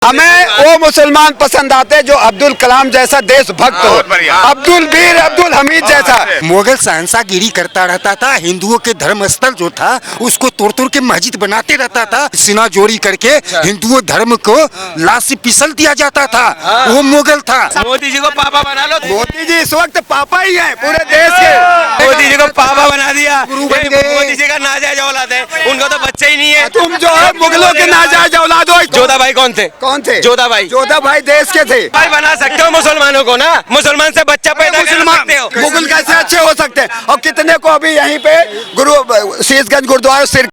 हमें वो मुसलमान पसंद आते जो अब्दुल कलाम जैसा देशभक्त हो, अब्दुल वीर अब्दुल हमीद जैसा। मुगल शहंशाहगिरी करता रहता था, हिंदुओं के धर्म स्थल जो था उसको तोड़ तोड़ के मस्जिद बनाते रहता था, सीना जोड़ी करके हिंदुओं धर्म को लाश से पिसल दिया जाता था। वो मुगल था। मोदी जी को पापा बना लो। मोदी जी इस वक्त पापा ही हैं पूरे देश के। मोदी जी को पापा बना दिया। मोदी जी का नाजायज औलाद है, उनका तो बच्चा ही नहीं है। तुम जो है मुगलों के नाजायज औलाद हो। जोधा भाई कौन थे? कौन थे? जोधा भाई। जोधा भाई देश के थे। भाई बना सकते हो मुसलमानों को ना, मुसलमान से बच्चा पैदा कर सकते हो। मुगल कैसे अच्छे हो सकते हैं? और कितने को अभी यहीं पे गुरु शीशगंज गुरुद्वारा सिर।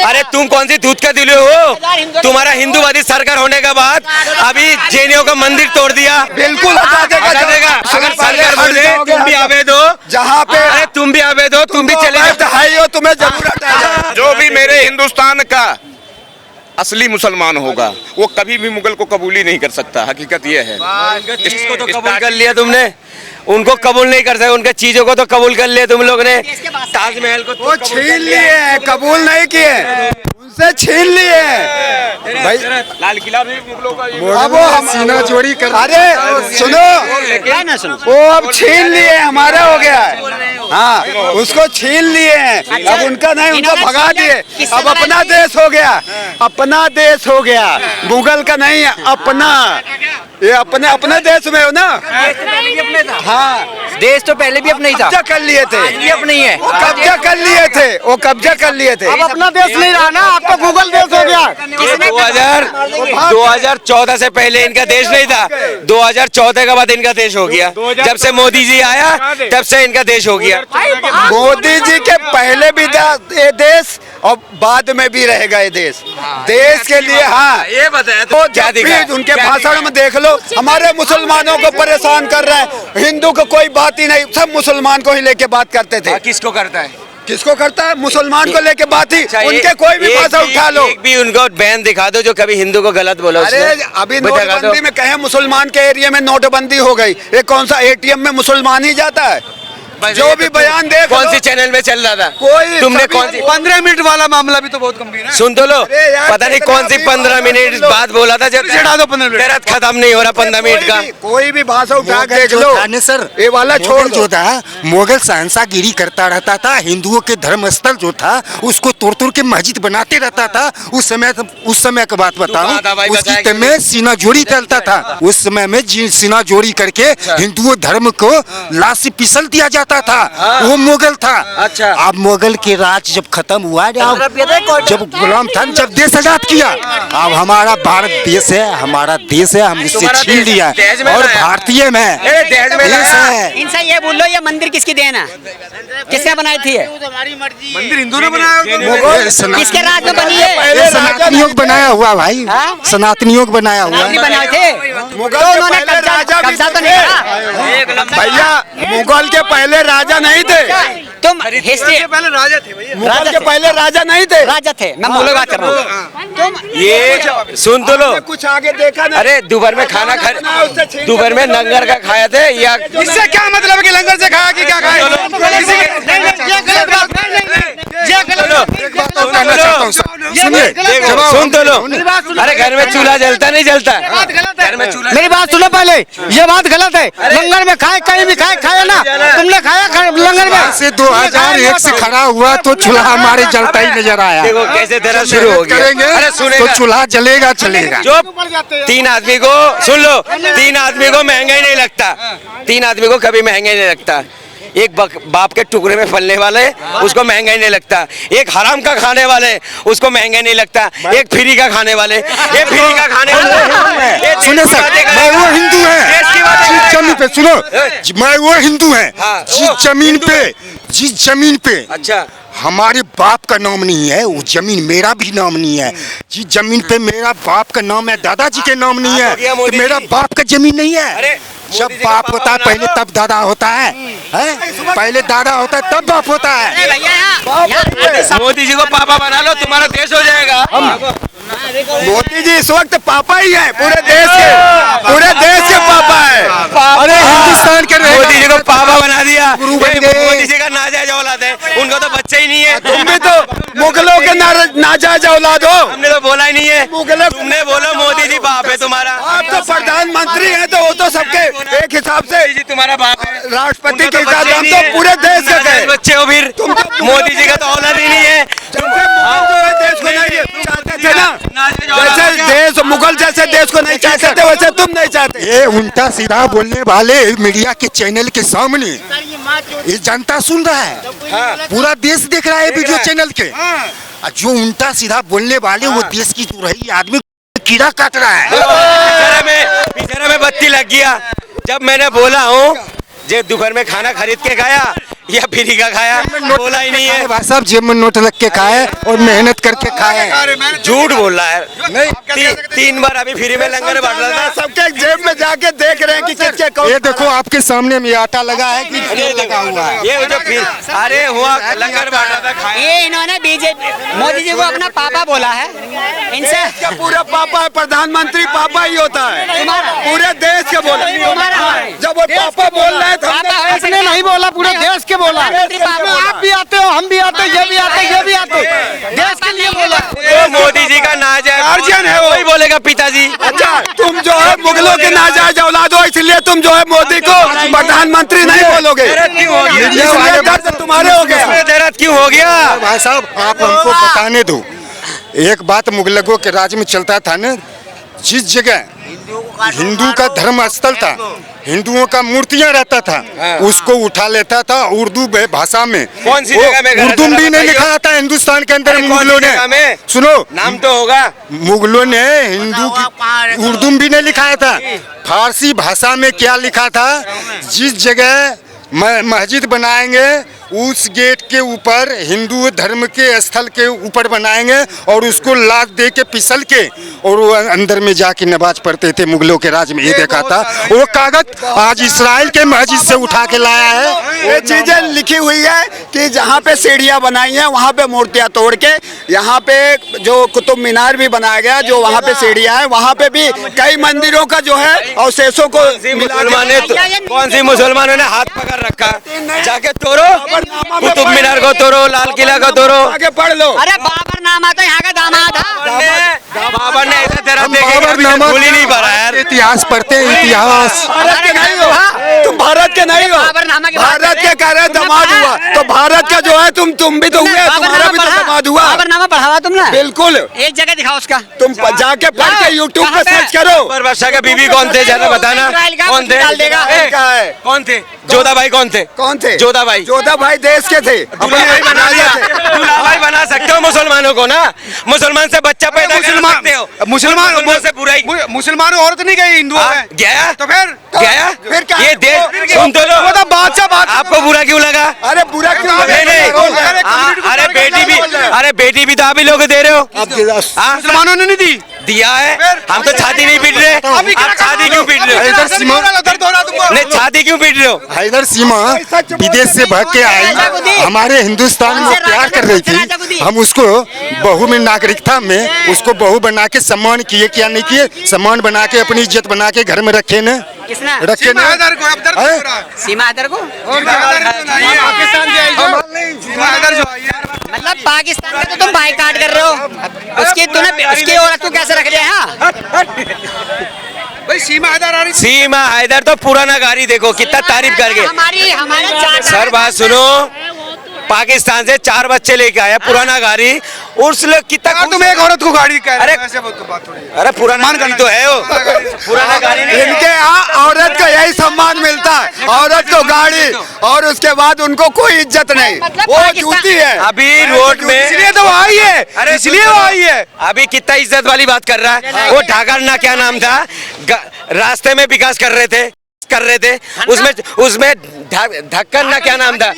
अरे तुम कौन सी दूध का दिले हो? तुम्हारा हिंदूवादी सरकार होने के बाद अभी जैनियों का मंदिर तोड़ दिया। बिल्कुल हटा देगा। अगर सरकार बोले तुम भी आवेद हो, जहाँ पे अरे तुम भी आवेद हो, तुम भी चले जाओ, तुम्हें जरूरत है। जो भी मेरे हिंदुस्तान का असली मुसलमान होगा वो कभी भी मुगल को कबूल ही नहीं कर सकता। हकीकत ये है। इसको तो कबूल कर लिया तुमने, उनको कबूल नहीं कर सकते। उनके चीजों को तो कबूल कर लिया तुम लोग ने। ताजमहल को वो छीन लिए, कबूल नहीं किए, उनसे छीन लिए भाई। लाल किला भी मुगलों का अब वो सीना जोड़ी कर। अरे सुनो, वो अब छीन लिए, हमारा हो गया है। हाँ, उसको छीन लिए हैं, अब उनका नहीं, उनको भगा दिए। अब अपना देश हो गया, अपना देश हो गया, मुगल का नहीं है, अपना। ये अपने देश में हो ना। हाँ, देश तो पहले भी अपना ही था। कब्जा कर लिए थे, ये अपना ही है। वो कब्जा कर लिए थे, वो कब्जा कर लिए थे। अब अपना देश नहीं रहा ना, अब तो गूगल देश हो गया। 2014 से पहले इनका देश नहीं था, 2014 के बाद इनका देश हो गया। जब से मोदी जी आया तब से इनका देश हो गया। मोदी जी के पहले भी ये देश और बाद में भी रहेगा ये देश। देश के लिए हाँ, ये बताया तो क्या दिखा? उनके भाषण में देख लो, हमारे मुसलमानों को परेशान कर रहे हैं। हिंदू को कोई बात ही नहीं, सब मुसलमान को ही लेके बात करते थे। किसको करता है? किसको करता है? मुसलमान को लेके बात ही। उनके कोई भी भाषा उठा लो। एक भी उनको बयान दिखा दो जो कभी हिंदू को गलत बोला। अरे अभी नोटबंदी में कहे मुसलमान के एरिया में नोटबंदी हो गई, ये कौन सा एटीएम में मुसलमान ही जाता है? जो भी बयान दे, कौन सी चैनल में चल रहा था? कोई तुमने कौन सी 15 मिनट वाला मामला भी तो बहुत गंभीर है। सुन तो लो, यार, पता नहीं कौन सी 15 मिनट बाद बोला था। जब चढ़ा दो 15 मिनट, तेरा खत्म नहीं हो रहा 15 मिनट का। कोई भी भाषा उठा के देख लो सर। ये वाला छोड़ जो था, मुगल शहंशाहगिरी करता रहता था, हिंदुओं के धर्म स्थल जो था उसको तोड़ तोड़ के मस्जिद बनाते रहता था। उस समय की बात बताऊं, उसकी में सीना जोड़ी चलता था। उस समय में सीना जोड़ी करके हिंदुओं धर्म को लाश से पिसल दिया जाता था। वो मुगल था। अच्छा। अब मुगल के राज जब खत्म हुआ, जब गुलाम था, जब देश आजाद किया, अब हमारा भारत देश है, हमारा देश है, हम इससे छीन लिया और भारतीय में देश है। इनसे ये बोलो, ये मंदिर किसकी देन है? किसने बनाई थी? मंदिर हिंदू ने बनाया, किसके राज में बनी है? ये सनातनियों को बनाया हुआ भाई, सनातनियों को बनाया हुआ। बनाए थे मुगल तो के उन्होंने पहले राजा भी कब्जा तो नहीं करा। भैया, मुगल के पहले राजा नहीं थे। तुम हिस्ट्री मुगल के पहले राजा नहीं थे, राजा थे। मैं मुगल बात कर रहा हूँ। तुम ये सुन तो लो, कुछ आगे देखा ना। अरे दोपहर में खाना खा, दोपहर में लंगर का खाया थे या इससे क्या मतलब कि लंगर से खाया कि क्या खाया? सुन तो लो। अरे घर में चूल्हा जलता नहीं जलता? घर में चूल्हा। मेरी बात सुनो पहले, ये बात गलत है। लंगर में खाए, कहीं भी खाए, खाया ना? तुमने खाया लंगर में? से 2001 से खड़ा हुआ तो चूल्हा हमारे जलता ही नजर आया। देखो कैसे तेरा शुरू हो गया। अरे सुने तो चूल्हा जलेगा चलेगा। जो 3 आदमी को सुन लो, 3 आदमी को महंगा ही नहीं लगता। 3 आदमी को कभी महंगा ही नहीं लगता। एक बाप के टुकड़े में पलने वाले उसको महंगा ही नहीं लगता। एक हराम का खाने वाले उसको महंगा नहीं लगता। एक फ्री का खाने वाले, ये फ्री का खाने वाले। सुनो सर, मैं वो हिंदू है जिस जमीन पे, सुनो, मैं वो हिंदू है जिस जमीन पे अच्छा हमारे बाप का नाम नहीं है, वो जमीन मेरा भी नाम नहीं है। जिस जमीन पे मेरा बाप का नाम है, दादाजी के नाम नहीं है, तो मेरा बाप का जमीन नहीं है। जब बाप होता है पहले तब दादा होता है, पहले दादा होता है तब बाप होता है। मोदी जी को पापा बना लो, तुम्हारा देश हो जाएगा। मोदी जी इस वक्त पापा ही हैं पूरे देश के, पूरे देश के पापा है। सारे हिंदुस्तान के रहेगा। मोदी जी को पापा बना दिया। गुरु बन ये गए। मोदी जी का नाजायज औलाद है, उनको तो बच्चे ही नहीं है। तुम भी तो मुगलों के नाजायज औलाद हो। हमने तो बोला ही नहीं है, मुगलों तुमने बोला मोदी जी बाप है तुम्हारा। आप तो प्रधानमंत्री हैं, तो वो तो सबके एक हिसाब से मोदी जी तुम्हारा बाप है, राष्ट्रपति उनको के तो हिसाब बच्चे से हम नहीं तो है। पूरे देश के नाजायज गए। बच्चे हो फिर, मोदी जी का तो औलाद ही नहीं है। जैसे मुगल जो है देश को नहीं चाहते थे ना, जैसे देश मुगल जैसे देश को नहीं चाहते थे, वैसे तुम नहीं चाहते। ये उल्टा सीधा बोलने वाले मीडिया के चैनल के सामने ये जनता सुन रहा है, पूरा देश देख रहा है वीडियो चैनल के। और जो उल्टा सीधा बोलने वाले वो देश की रही आदमी कीड़ा काट रहा है। पिछड़ा में बत्ती लग गया जब मैंने बोला हूँ जे दोपहर में खाना खरीद के खाया या फ्री का खाया, बोला ही नहीं है। भाई साहब जेब में नोट रख के खाए और मेहनत करके खाए। झूठ बोल रहा है। नहीं, तीन बार अभी फ्री में लंगर बांट रहा था। सबके जेब में जाके देख रहे हैं कि किसके कौन। ये देखो आपके सामने में आटा लगा है कि तेल लगा हुआ है। ये जो फिर अरे हुआ लंगर बांट रहा था, खाया। ये इन्होंने बीजेपी मोदी जी को अपना पापा बोला है। इनसे क्या पूरा पापा है, प्रधानमंत्री पापा ही होता है पूरे देश के बोला। जब वो पापा बोल रहे हैं तो हमने इसने नहीं बोला, पूरे देश के बोला। आप भी आते हो, हम भी आते हो, ये भी आते हो, ये भी आते हो। देश के लिए बोला। तो मोदी जी का नाजायज गार्जियन है वो। वही बोलेगा पिताजी। अच्छा, तुम जो है मुगलों के नाजायज औलाद हो, इसलिए तुम जो है मोदी को प्रधानमंत्री नहीं बोलोगे। क्यों हो गया? इसलिए दर्द तुम्हारे हो गया। इसमें दर्द क्यों हो गया? भाई साहब आप हमको बताने दो, एक बात मुगलों के राज में चलता था ना, जिस जगह हिंदू का धर्म स्थल था, हिंदुओं का मूर्तियां रहता था, उसको उठा लेता था उर्दू भाषा में। कौन सी जगह में? उर्दू भी नहीं लिखा था हिंदुस्तान के अंदर। मुगलों ने सुनो, नाम तो होगा। मुगलों ने हिंदू की उर्दू भी नहीं लिखाया था, फारसी भाषा में क्या लिखा था, जिस जगह मस्जिद बनाएंगे उस गेट के ऊपर हिंदू धर्म के स्थल के ऊपर बनाएंगे और उसको लाद दे के फिसल के और वो अंदर में जाके नमाज पढ़ते थे। मुगलों के राज में ये देखा था। वो कागज आज इसराइल के मस्जिद से उठा के लाया है। ये चीजें लिखी हुई है कि जहाँ पे सीढ़ियाँ बनाई हैं वहाँ पे मूर्तियाँ तोड़ के, यहाँ पे जो कुतुब मीनार भी बनाया गया, जो वहाँ पे सीढ़ियाँ हैं, वहाँ पे भी कई मंदिरों का जो है अवशेषों को कौन सी मुसलमानों ने हाथ पकड़ रखा, जाके तोड़ो, कुतुब मीनार को तोड़ो, लाल किला को तोड़ो। आगे पढ़ लो। अरे बाबरनामा तो यहाँ का दामाद है। बाबर ने ऐसा तेरा बाबरनामा भूल ही नहीं पा रहा यार। इतिहास पढ़ते हैं, इतिहास। भारत के नहीं हो तुम, भारत के नहीं हो, बाबरनामा की बात भारत के कह रहे दामाद हुआ तो भारत का जो है तुम भी तो हुए, तुम्हारा भी तो दामाद हुआ। बाबरनामा पढ़ावा तुमने? बिल्कुल। एक जगह दिखाओ उसका। तुम जाके पढ़ के यूट्यूब पे सर्च करो। पर वर्षा के बीबी कौन थे, जरा बताना। कौन थे? डाल देगा। कौन थे? जोधा भाई कौन थे? कौन थे? जोधा भाई। जोधा भाई देश के थे, दूल्हा भाई बना दिया। दूल्हा भाई बना सकते हो मुसलमानों को ना, मुसलमान से बच्चा पैदा कर सकते हो। मुसलमान से बुराई, मुसलमान औरत नहीं गई हिंदुओं में। गया तो फिर गया क्या? ये देश सुन तो लो। बादशाह बात आपको बुरा क्यों लगा? अरे बुरा क्यों? नहीं नहीं, अरे बेटी भी तो आप ही लोग दे रहे हो। मुसलमानों ने नहीं दी, दिया है। हम तो छाती नहीं पीट रहे। आप छाती क्यों पीट रहे हो? इधर सीमा नहीं, छाती क्यों पीट रहे हो? हैदर सीमा विदेश से भाग के आई, हमारे हिंदुस्तान में प्यार कर रही थी। हम उसको बहू में नागरिकता में उसको बहू बना के सम्मान किए, क्या नहीं किए, सम्मान बना के अपनी इज्जत बना के घर में रखे न, किसने? रखे न। सीमा हैदर को? मतलब पाकिस्तान का तो तुम बाइकाट कर रहे हो, उसकी औरत को कैसे रख लिया? हाँ, भाई सीमा हैदर तो पुराना गाड़ी देखो कितना तारीफ करके। हमारे सर बात सुनो, पाकिस्तान से 4 बच्चे लेके आया, पुराना गाड़ी, उसने कितना तुम एक औरत को गाड़ी कह रहे अरे हो, बात थोड़ी है। अरे पुराना गाड़ी तो है वो, पुराना गाड़ी नहीं है। इनके यहाँ औरत को यही सम्मान मिलता है, औरत को गाड़ी, और उसके बाद उनको कोई इज्जत नहीं, वो जूती है। अभी रोड में इसलिए तो वो आई है, अरे इसलिए वो आई है। अभी कितना इज्जत वाली बात कर रहा है वो। ढाकर ना क्या नाम था, रास्ते में विकास कर रहे थे, उसमें ढक्कन ना क्या नाम था,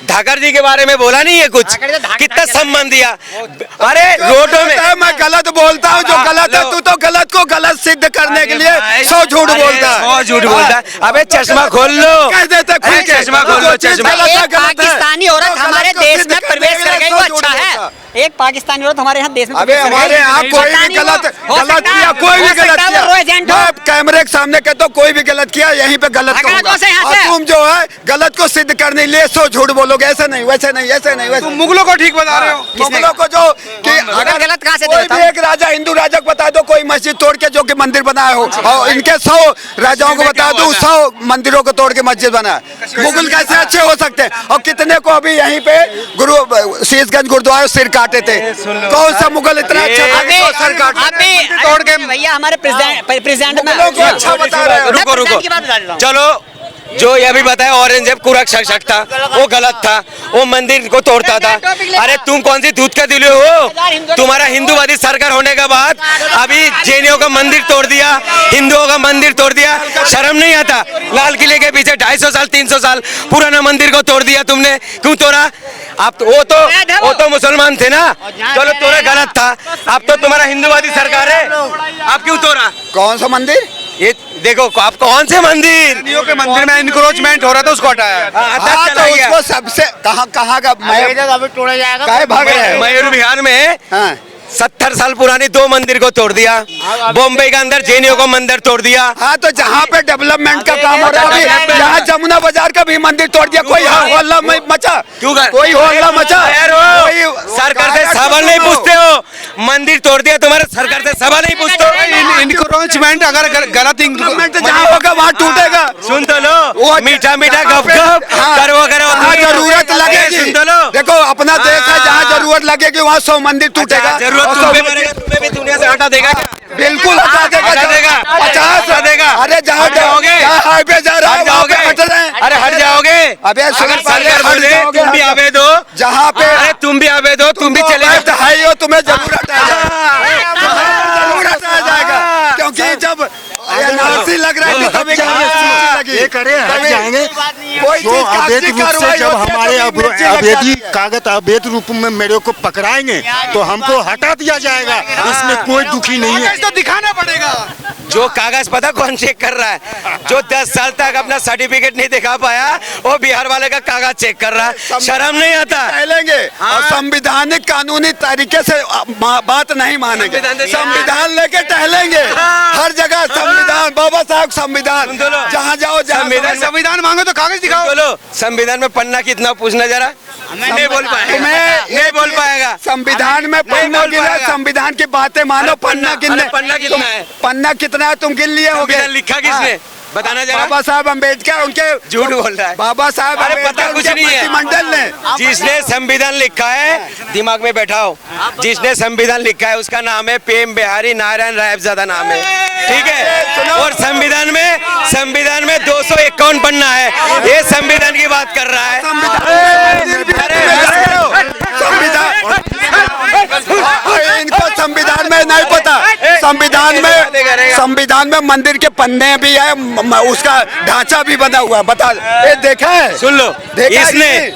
धाकर जी के बारे में बोला नहीं है कुछ, कितना सम्मान दिया। अरे रोडों में मैं गलत बोलता हूँ, जो गलत है तू तो गलत को गलत सिद्ध करने के लिए 100 झूठ बोलता है। 100 झूठ बोलता है। अबे चश्मा खोल लो, कह देते खुल के। चश्मा खोल लो, चश्मा। एक पाकिस्तानी औरत हमारे देश में प्रवेश कर गई, वो अच्छा है। एक पाकिस्तानी औरत हमारे यहाँ देश में अबे हमारे यहाँ कोई भी गलत किया, कोई भी गलत किया, प्रेसिडेंट हो। मैं कैमरे के सामने कहता हूँ कोई भी गलत किया यहीं पे गलत अगर कहूंगा। तो से यहाँ और से- तुम जो है गलत को सिद्ध करने लिए सो झूठ बोलोगे, ऐसे नहीं वैसे नहीं ऐसे नहीं वैसे। मुगलों को ठीक बता रहे हो। मुगलों को जो कि अगर गलत कहाँ से कोई देता भी एक राजा हिंदू राजा को बता दो कोई मस्जिद तोड़ के जो कि मंदिर बनाया हो, और इनके 100 राजाओं को बता दो 100 मंदिरों को तोड़ के मस्जिद बनाया। मुगल कैसे अच्छे हो सकते हैं? और कितने को अभी यहीं पे गुरु शीशगंज गुरुद्वारा सिर काटे थे। कौन सा मुगल इतना अच्छा था कि उसको सर काट तोड़ के भैया हमारे प्रेसिडेंट में मुगलों को अच्छा बता रहे हो। मैं रुको रुको प्रेसिडेंट की बात बता रहा हूँ। चलो, जो ये भी बताया औरंगजेब पूरा शक था, वो गलत था, वो मंदिर को तोड़ता था। अरे तुम कौन सी दूध का दिले हो? तुम्हारा हिंदूवादी सरकार होने के बाद अभी जैनियों का मंदिर तोड़ दिया, हिंदुओं का मंदिर तोड़ दिया। शर्म नहीं आता? लाल किले के पीछे 250 साल 300 साल पुराना मंदिर को तोड़ दिया तुमने, क्यों तोड़ा? आप तो वो तो मुसलमान थे ना, चलो तोड़ा गलत था। अब तो तुम्हारा हिंदूवादी सरकार है, आप क्यों तोड़ा? कौन सा मंदिर? ये देखो, आप कौन से मंदिर? हिंदुओं के मंदिर में इंक्रोचमेंट हो रहा था, उसको हटाया। हाँ तो उसको सबसे कहाँ का अभी तोड़ा जाएगा। काहे भाग रहे हैं? मयूर विहार में हाँ 70 साल पुरानी 2 मंदिर को तोड़ दिया। बॉम्बे के अंदर जैनियों का मंदिर तोड़ दिया। हाँ तो जहाँ पे डेवलपमेंट का काम हो रहा है अभी, यहाँ जमुना बाजार का भी मंदिर तोड़ दिया। कोई हल्ला मचा? क्यों कर? कोई हल्ला मचा? कोई सरकार से सवाल नहीं पूछते हो? मंदिर तोड़ दिया, तुम्हारे सरकार से सवाल नहीं पूछते हो? इंक्रोचमेंट अगर गलत डेवलपमेंट जहाँ होगा वहाँ टूटेगा। सुन तो लो, वो मीठा मीठा गप गप हाँ, करो करो, जहाँ जरूरत लगेगी। सुन तो लो, देखो अपना देश है, जहाँ जरूरत लगेगी वहाँ 100 मंदिर टूटेगा। जरूरत और तुम 100 पे पड़ेगा, तुम्हें भी दुनिया से हटा देगा क्या? बिल्कुल हटा देगा। हटा देगा। 50 हटा देगा। अरे जहाँ हट जाओगे? जहाँ हाईवे जा रहा है हट वहाँ पे जाओगे? हट रहे हैं। अरे हट जाओगे? अबे अगर सुन पहले सरकार हट बोले जाओगे, तुम भी हट आवे दो, जहाँ पे अरे तुम भी आवे दो, तुम भी चले बैठ जाओ। है हो, तुम्हें जरूर हटाया जाएगा। जरूर हटाया जाएगा, क्योंकि जब एनआरसी लग रहा है तभी लगी। ये करे हट तभी जाएंगे। कोई जो चीज अवैध कागजी रूप से कार्रवाई जब होती है, हमारे तो मिर्ची लग अवैध जाती है। कागज अवैध रूप में मेरे को पकड़ाएंगे तो हमको हटा दिया जाएगा। इसमें कोई दुखी नहीं है। तो दिखाना पड़ेगा। जो कागज पता कौन चेक कर रहा है? जो 10 साल तक अपना सर्टिफिकेट नहीं दिखा पाया, वो बिहार वाले का कागज चेक कर रहा है। शर्म नहीं आता? टहलेंगे हाँ। और संविधानिक कानूनी तरीके से बात नहीं मानेंगे। संविधान लेके टहलेंगे हर जगह। संविधान, बाबा साहब संविधान, सुन तो लो। जहाँ जाओ संविधान मांगो तो कागज दिखाओ। बोलो, संविधान में पन्ना कितना पूछना जरा? नहीं बोल पाएगा, नहीं बोल पाएगा। संविधान में पन्ना बोल गिना, पाएगा। संविधान की बातें मानो। अरे पन्ना गिनने, अरे पन्ना कितना है? पन्ना कितना है तुम गिन लिए होगे? संविधान लिखा किसने? बताना जरा। बाबा साहब अम्बेडकर, उनके झूठ बोल रहा है। बाबा साहब अरे अम्बेडकर, पता कुछ उनके नहीं है। मंत्रिमंडल ने जिसने संविधान लिखा है, दिमाग में बैठाओ, जिसने संविधान लिखा है उसका नाम है प्रेम बिहारी नारायण रायजादा नाम है, ठीक है? और संविधान में 251 पन्ना है। ये संविधान की बात कर रहा है। इनको संविधान में नहीं पता। संविधान में मंदिर के पन्ने भी है, उसका ढांचा भी बना हुआ है। बता, ये देखा है? सुन लो, देखा है कि इसने नहीं?